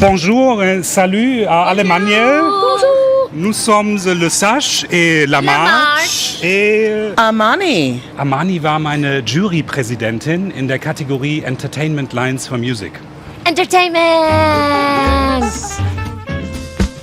Bonjour, salut à Allemagne. Bonjour. Nous sommes le Sash et la Marj. Amani. Amani war meine Jurypräsidentin in der Kategorie Entertainment Lines for Music. Entertainment!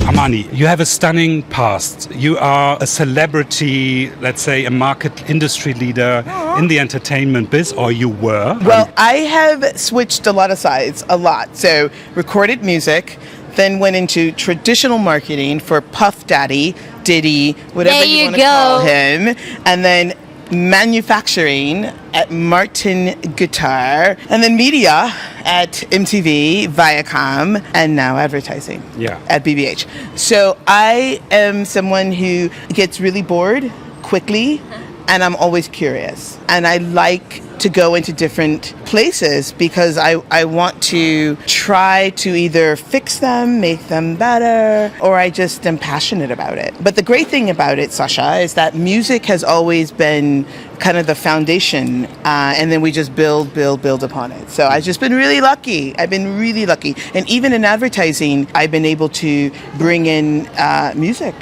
Amani, you have a stunning past. You are a celebrity, let's say a market industry leader in the entertainment biz, or you were. Well, I have switched a lot of sides, a lot. So recorded music, then went into traditional marketing for Puff Daddy, Diddy, whatever There you you want to go. call him. And then manufacturing at Martin Guitar, and then media at MTV, Viacom, and now advertising at BBH. So I am someone who gets really bored quickly, and I'm always curious. And I like to go into different places because I want to try to either fix them, make them better, or I just am passionate about it. But the great thing about it, Sasha, is that music has always been kind of the foundation, and then we just build upon it. So I've just been really lucky. I've been really lucky. And even in advertising, I've been able to bring in music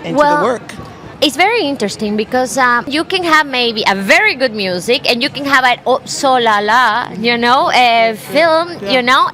into the work. It's very interesting because you can have maybe a very good music and you can have a so la la, a film,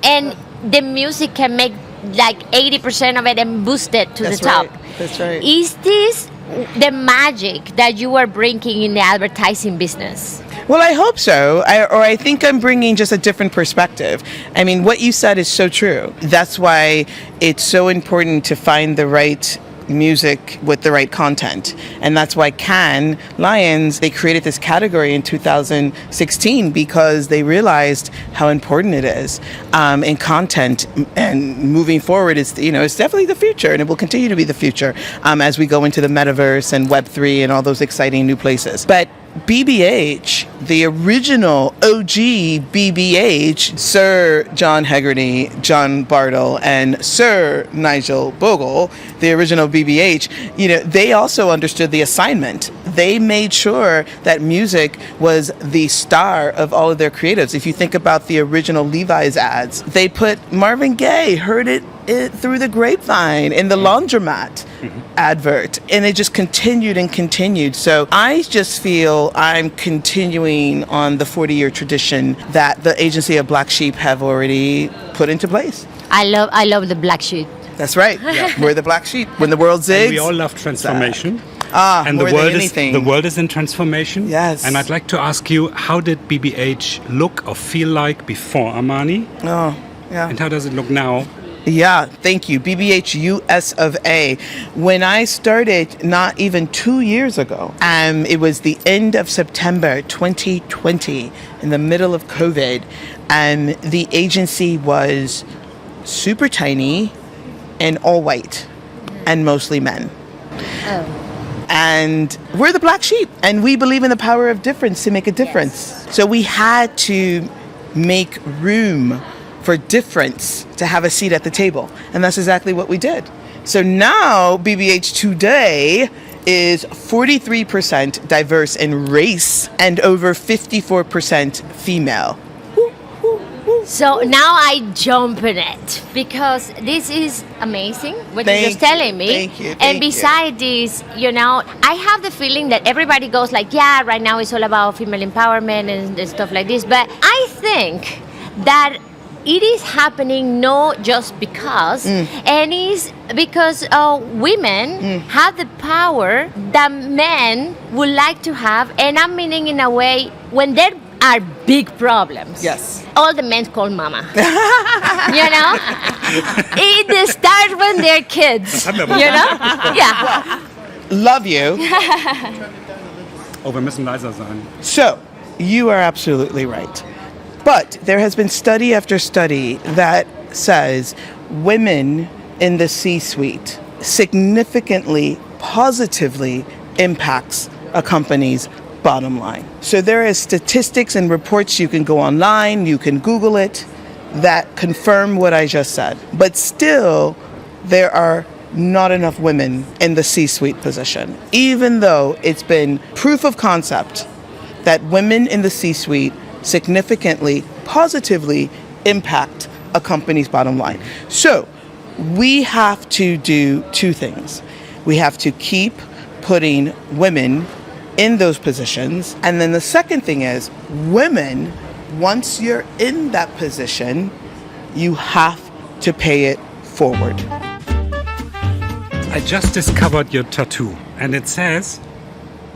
and the music can make like 80% of it and boost it to the top. That's right. Is this the magic that you are bringing in the advertising business? Well, I hope so. I think I'm bringing just a different perspective. I mean, what you said is so true. That's why it's so important to find the right music with the right content. And that's why Cannes Lions, they created this category in 2016 because they realized how important it is in content, and moving forward is, it's definitely the future, and it will continue to be the future as we go into the metaverse and Web3 and all those exciting new places. But BBH, the original OG BBH, Sir John Hegarty, John Bartle, and Sir Nigel Bogle, the original BBH, they also understood the assignment. They made sure that music was the star of all of their creatives. If you think about the original Levi's ads, they put Marvin Gaye, heard it through the grapevine in the laundromat advert, and it just continued and continued. So I just feel I'm continuing on the 40-year tradition that the agency of Black Sheep have already put into place. I love the Black Sheep. That's right. We're the Black Sheep. When the world zigs, And we all love transformation. And the world is in transformation. Yes. And I'd like to ask you, how did BBH look or feel like before Amani? Oh, yeah. And how does it look now? Yeah, thank you. BBH US of A. When I started not even 2 years ago, it was the end of September 2020, in the middle of COVID, and the agency was super tiny and all white and mostly men. Oh. And we're the Black Sheep, and we believe in the power of difference to make a difference. Yes. So we had to make room for difference to have a seat at the table. And that's exactly what we did. So now BBH today is 43% diverse in race and over 54% female. So now I jump in it because this is amazing what you're just telling me. Thank you. And besides this, I have the feeling that everybody goes like, yeah, right now it's all about female empowerment and stuff like this. But I think that it is happening not just because, and it's because women have the power that men would like to have, and I'm meaning in a way when there are big problems. Yes. All the men call mama. It starts when they're kids. Yeah. Love you. Oh, wir müssen leiser sein. So, you are absolutely right. But there has been study after study that says women in the C-suite significantly, positively impacts a company's bottom line. So there is statistics and reports, you can go online, you can Google it, that confirm what I just said. But still, there are not enough women in the C-suite position, even though it's been proof of concept that women in the C-suite significantly, positively impact a company's bottom line. So we have to do two things. We have to keep putting women in those positions. And then the second thing is women, once you're in that position, you have to pay it forward. I just discovered your tattoo and it says,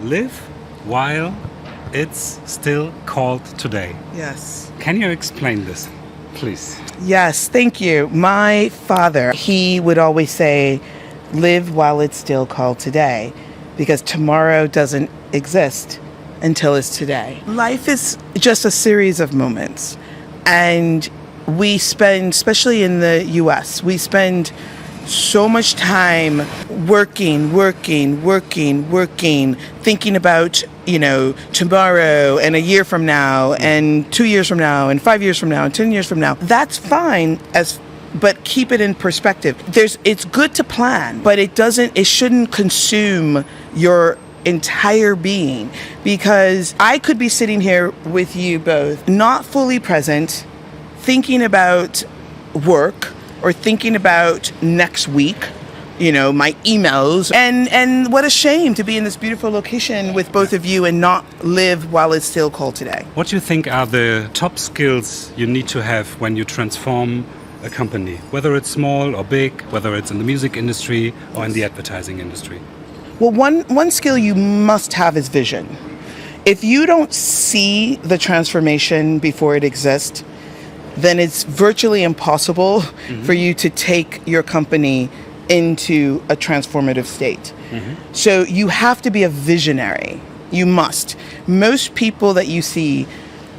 live while it's still called today. Yes. Can you explain this, please? Yes, thank you. My father, he would always say, live while it's still called today, because tomorrow doesn't exist until it's today. Life is just a series of moments. And we spend, especially in the US, we spend so much time working, thinking about, tomorrow and a year from now and 2 years from now and 5 years from now and 10 years from now. That's fine, but keep it in perspective. It's good to plan, but it shouldn't consume your entire being, because I could be sitting here with you both, not fully present, thinking about work or thinking about next week, my emails. And what a shame to be in this beautiful location with both of you and not live while it's still called today. What do you think are the top skills you need to have when you transform a company, whether it's small or big, whether it's in the music industry or in the advertising industry? Well, one skill you must have is vision. If you don't see the transformation before it exists, then it's virtually impossible for you to take your company into a transformative state. So you have to be a visionary. You must. Most people that you see,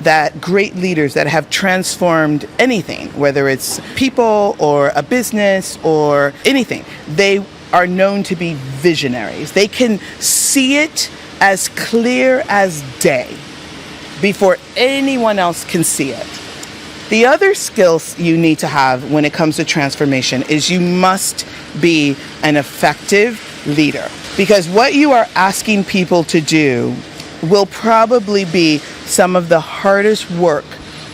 that great leaders that have transformed anything, whether it's people or a business or anything, they are known to be visionaries. They can see it as clear as day before anyone else can see it. The other skills you need to have when it comes to transformation is you must be an effective leader, because what you are asking people to do will probably be some of the hardest work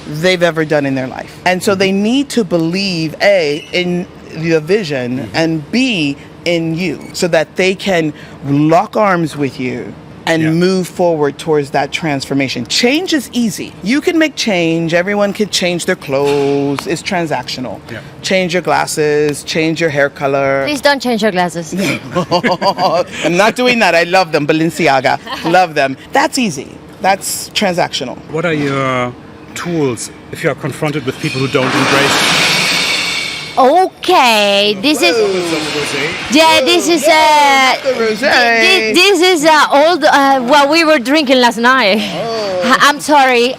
they've ever done in their life. And so they need to believe, A, in the vision, and B, in you, so that they can lock arms with you and move forward towards that transformation. Change is easy. You can make change. Everyone can change their clothes. It's transactional. Yeah. Change your glasses, change your hair color. Please don't change your glasses. I'm not doing that. I love them. Balenciaga. Love them. That's easy. That's transactional. What are your tools if you are confronted with people who don't embrace? Okay, this is this is old what we were drinking last night. I'm sorry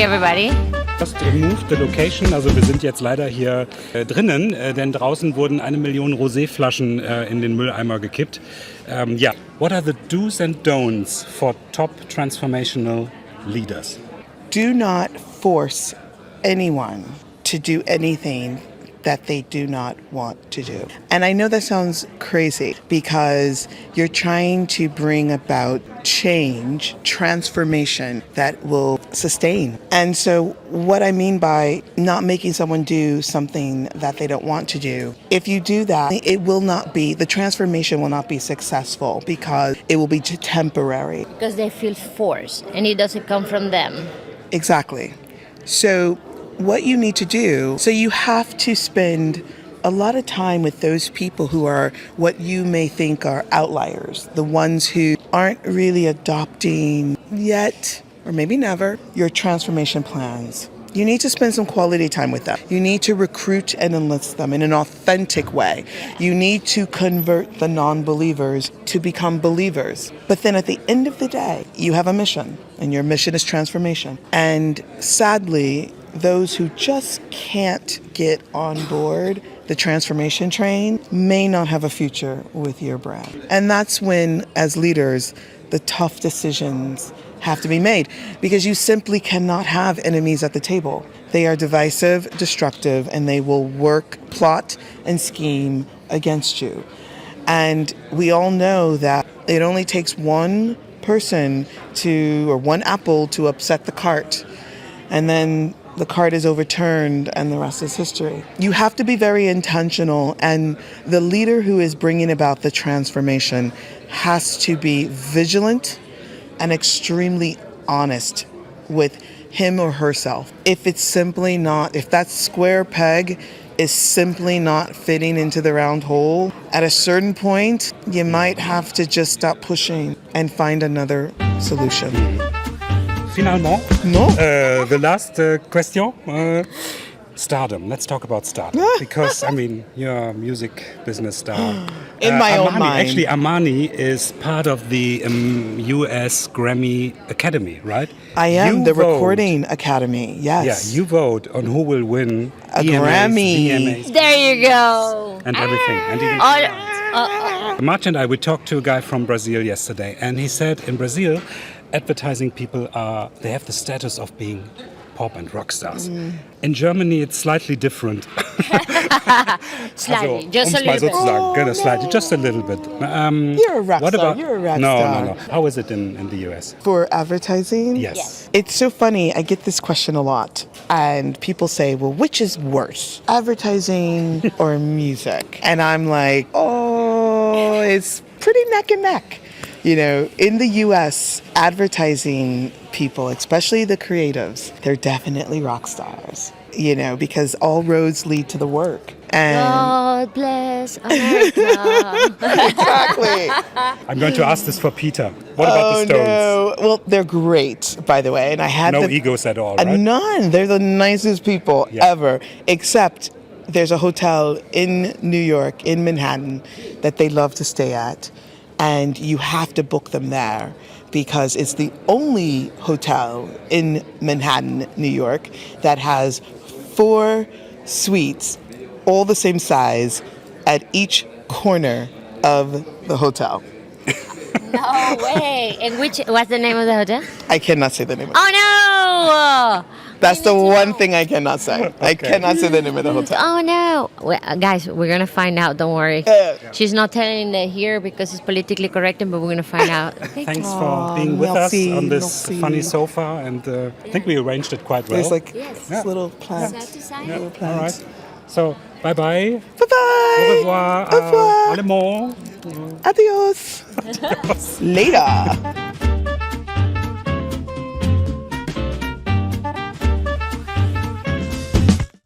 everybody. Just moved the location, also wir sind jetzt leider hier drinnen, denn draußen wurden 1 Million Roséflaschen in den Mülleimer gekippt. What are the do's and don'ts for top transformational leaders? Do not force anyone to do anything that they do not want to do. And I know that sounds crazy, because you're trying to bring about change, transformation that will sustain. And so what I mean by not making someone do something that they don't want to do, if you do that, the transformation will not be successful, because it will be temporary. Because they feel forced and it doesn't come from them. Exactly. So what you need to do, so you have to spend a lot of time with those people who are what you may think are outliers, the ones who aren't really adopting yet, or maybe never, your transformation plans. You need to spend some quality time with them. You need to recruit and enlist them in an authentic way. You need to convert the non-believers to become believers. But then at the end of the day, you have a mission, and your mission is transformation. And sadly, those who just can't get on board the transformation train may not have a future with your brand. And that's when, as leaders, the tough decisions have to be made, because you simply cannot have enemies at the table. They are divisive, destructive, and they will plot and scheme against you. And we all know that it only takes one person or one apple to upset the cart. And then the card is overturned and the rest is history. You have to be very intentional, and the leader who is bringing about the transformation has to be vigilant and extremely honest with him or herself. If that square peg is simply not fitting into the round hole, at a certain point, you might have to just stop pushing and find another solution. Finalement, No. the last question. Stardom. Let's talk about stardom. Because, I mean, you're a music business star. In my own mind. Actually, Amani is part of the US Grammy Academy, right? I am You the vote- Recording Academy, yes. Yeah, you vote on who will win A EMAs, Grammy. VMAs, There you go. and everything. And even Marj and I, we talked to a guy from Brazil yesterday, and he said in Brazil, advertising people they have the status of being pop and rock stars. In Germany, it's slightly different. Slightly, Also, just a um es mal little bit. sozusagen, genau, slightly, just a little bit. You're a rock what star, about, you're a rock no, star. No. How is it in the US? For advertising? Yes. It's so funny. I get this question a lot. And people say, well, which is worse, advertising or music? And I'm like, oh, it's pretty neck and neck. You know, in the US, advertising people, especially the creatives, they're definitely rock stars, you know, because all roads lead to the work. And God bless America. exactly. I'm going to ask this for Peter. What about the Stones? No. Well, they're great, by the way. And I had No the, egos at all, right? None. They're the nicest people Yeah. ever. Except there's a hotel in New York, in Manhattan, that they love to stay at. And you have to book them there because it's the only hotel in Manhattan, New York, that has 4 suites, all the same size, at each corner of the hotel. No way. And what's the name of the hotel? I cannot say the name of it. Oh no! That's the one thing I cannot say. I cannot say the name of the hotel. Oh no! Well, guys, we're gonna find out. Don't worry. She's not telling it here because it's politically correct, but we're gonna find out. Thanks for being with merci, us on this merci. funny sofa, and I think we arranged it quite well. There's like Yes. this little plant. Side to side. Little All plant. right. So, bye-bye. Bye-bye. Au revoir. Au revoir. Allemand. Adios. Later.